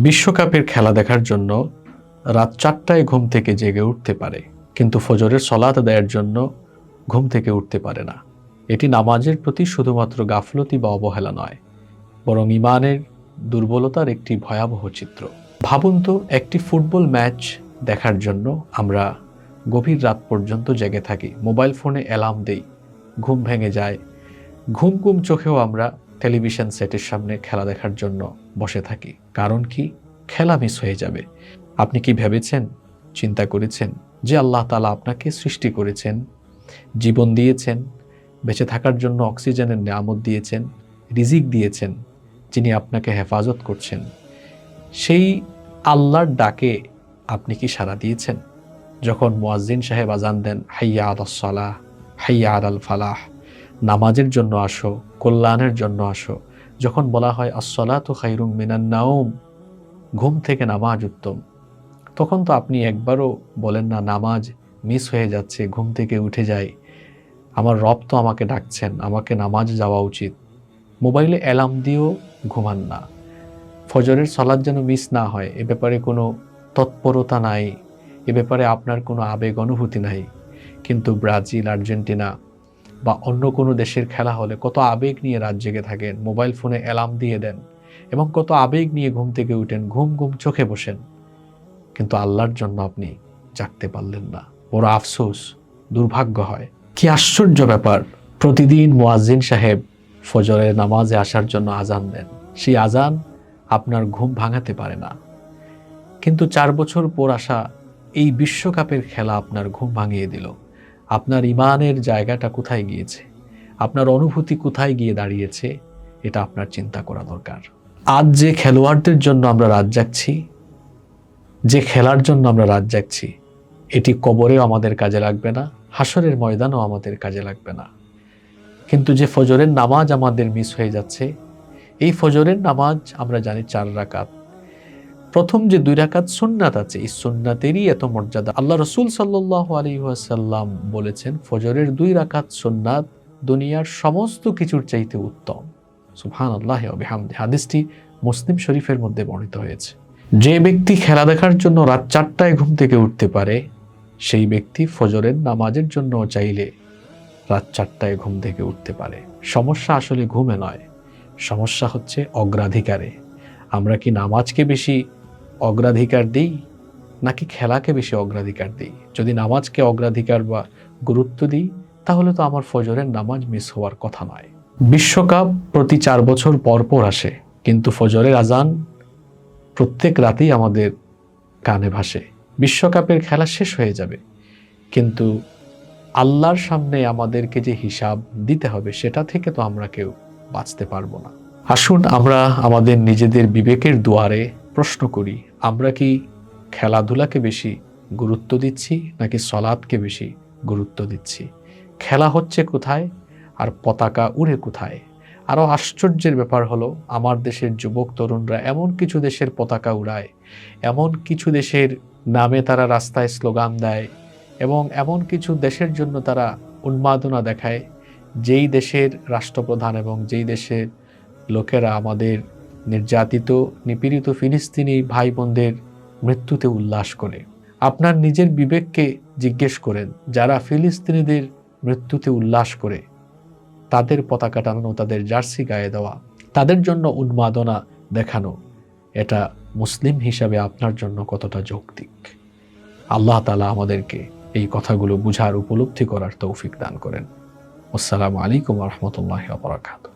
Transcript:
বিশ্বকাপের খেলা দেখার জন্য রাত 4টায় ঘুম থেকে জেগে উঠতে পারে, কিন্তু ফজরের সলাত আদায়ের জন্য ঘুম থেকে উঠতে পারে না। এটি নামাজের প্রতি শুধুমাত্র গাফলতি বা অবহেলা নয়, বরং ঈমানের দুর্বলতার একটি ভয়াবহ চিত্র। ভাবুন তো, একটি ফুটবল ম্যাচ দেখার জন্য আমরা গভীর রাত পর্যন্ত জেগে থাকি, মোবাইল ফোনে অ্যালার্ম দেই, ঘুম ভেঙে যায়, ঘুম ঘুম চোখেও আমরা টেলিভিশন সেটের সামনে খেলা দেখার জন্য বসে থাকি। কারণ কি? খেলা মিস হয়ে যাবে। আপনি কি ভেবেছেন, চিন্তা করেছেন যে আল্লাহ তাআলা আপনাকে সৃষ্টি করেছেন, জীবন দিয়েছেন, বেঁচে থাকার জন্য অক্সিজেনের নেয়ামত দিয়েছেন, রিজিক দিয়েছেন, যিনি আপনাকে হেফাজত করছেন, সেই আল্লাহর ডাকে আপনি কি সাড়া দিয়েছেন? যখন মুয়াজ্জিন সাহেব আজান দেন, হাইয়া আলাস সালাহ, হাইয়া আলাল ফালাহ, নামাজের জন্য আসো, কল্যাণের জন্য আসো, যখন বলা হয় আস-সালাতু খায়রুম মিনান নাওম, ঘুম থেকে নামাজ উত্তম, তখন তো আপনি একবারও বলেন না নামাজ মিস হয়ে যাচ্ছে, ঘুম থেকে উঠে যাই, আমার রব তো আমাকে ডাকছেন, আমাকে নামাজ যাওয়া উচিত। মোবাইলে অ্যালার্ম দিয়েও ঘুমান না। ফজরের সালাত যেন মিস না হয়, এ ব্যাপারে কোনো তৎপরতা নাই, এ ব্যাপারে আপনার কোনো আবেগ অনুভূতি নাই। কিন্তু ব্রাজিল, আর্জেন্টিনা বা অন্য কোনো দেশের খেলা হলে কত আবেগ নিয়ে রাত জেগে থাকেন, মোবাইল ফোনে অ্যালার্ম দিয়ে দেন এবং কত আবেগ নিয়ে ঘুম থেকে উঠেন, ঘুম ঘুম চোখে বসেন, কিন্তু আল্লাহর জন্য আপনি জাগতে পারলেন না। বড় আফসোস, দুর্ভাগ্য হয়। কি আশ্চর্য ব্যাপার! প্রতিদিন মুয়াজ্জিন সাহেব ফজরের নামাজে আসার জন্য আজান দেন, সেই আজান আপনার ঘুম ভাঙাতে পারে না। কিন্তু 4 বছর পর আসা এই বিশ্বকাপের খেলা আপনার ঘুম ভাঙিয়ে দিল। আপনার ঈমানের জায়গাটা কোথায় গিয়েছে? আপনার অনুভূতি কোথায় গিয়ে দাঁড়িয়েছে? এটা আপনার চিন্তা করা দরকার। আজ যে খেলোয়াড়দের জন্য আমরা রাত জাগছি, যে খেলার জন্য আমরা রাত জাগছি, এটি কবরেও আমাদের কাজে লাগবে না, হাসরের ময়দানেও আমাদের কাজে লাগবে না। কিন্তু যে ফজরের নামাজ আমাদের মিস হয়ে যাচ্ছে, এই ফজরের নামাজ আমরা জানি 4 রাকাত। প্রথম যে 2 রাকাত সুন্নাত আছে, এই সুন্নাতেরই এত মর্যাদা। আল্লাহ রাসূল সাল্লাল্লাহু আলাইহি ওয়াসাল্লাম বলেছেন, ফজরের 2 রাকাত সুন্নাত দুনিয়ার সমস্ত কিছুর চাইতে উত্তম। সুবহানাল্লাহি ওয়া বিহামদিহি। হাদিসটি মুসলিম শরীফের মধ্যে বর্ণিত হয়েছে। যে ব্যক্তি খেলা দেখার জন্য রাত 4টায় ঘুম থেকে উঠতে পারে, সেই ব্যক্তি ফজরের নামাজের জন্য চাইলে রাত 4টায় ঘুম থেকে উঠতে পারে। সমস্যা আসলে ঘুমে নয়, সমস্যা হচ্ছে অগ্রাধিকারে। আমরা কি নামাজকে বেশি অগ্রাধিকার দিই নাকি খেলাকে বেশি অগ্রাধিকার দিই? যদি নামাজকে অগ্রাধিকার বা গুরুত্ব দিই, তাহলে তো আমার ফজরের নামাজ মিস হওয়ার কথা নয়। বিশ্বকাপ প্রতি 4 বছর পর পর আসে, কিন্তু ফজরের আজান প্রত্যেক রাতেই আমাদের কানে ভাসে। বিশ্বকাপের খেলা শেষ হয়ে যাবে, কিন্তু আল্লাহর সামনে আমাদেরকে যে হিসাব দিতে হবে, সেটা থেকে তো আমরা কেউ বাঁচতে পারবো না। আসুন আমরা আমাদের নিজেদের বিবেকের দুয়ারে প্রশ্ন করি, আমরা কি খেলাধুলাকে বেশি গুরুত্ব দিচ্ছি নাকি সলাৎকে বেশি গুরুত্ব দিচ্ছি? খেলা হচ্ছে কোথায় আর পতাকা উড়ে কোথায়? আরও আশ্চর্যের ব্যাপার হলো, আমার দেশের যুবক তরুণরা এমন কিছু দেশের পতাকা উড়ায়, এমন কিছু দেশের নামে তারা রাস্তায় স্লোগান দেয় এবং এমন কিছু দেশের জন্য তারা উন্মাদনা দেখায়, যেই দেশের রাষ্ট্রপ্রধান এবং যেই দেশের লোকেরা আমাদের নির্যাতিত, নিপীড়িত ফিলিস্তিনি ভাই বোনদের মৃত্যুতে উল্লাস করে। আপনার নিজের বিবেককে জিজ্ঞেস করেন, যারা ফিলিস্তিনিদের মৃত্যুতে উল্লাস করে, তাদের পতাকা টানানো, তাদের জার্সি গায়ে দেওয়া, তাদের জন্য উন্মাদনা দেখানো, এটা মুসলিম হিসাবে আপনার জন্য কতটা যৌক্তিক? আল্লাহ তাআলা আমাদেরকে এই কথাগুলো বুঝার, উপলব্ধি করার তৌফিক দান করেন। আসসালামু আলাইকুম ওয়া রাহমাতুল্লাহি ওয়া বারাকাতুহু।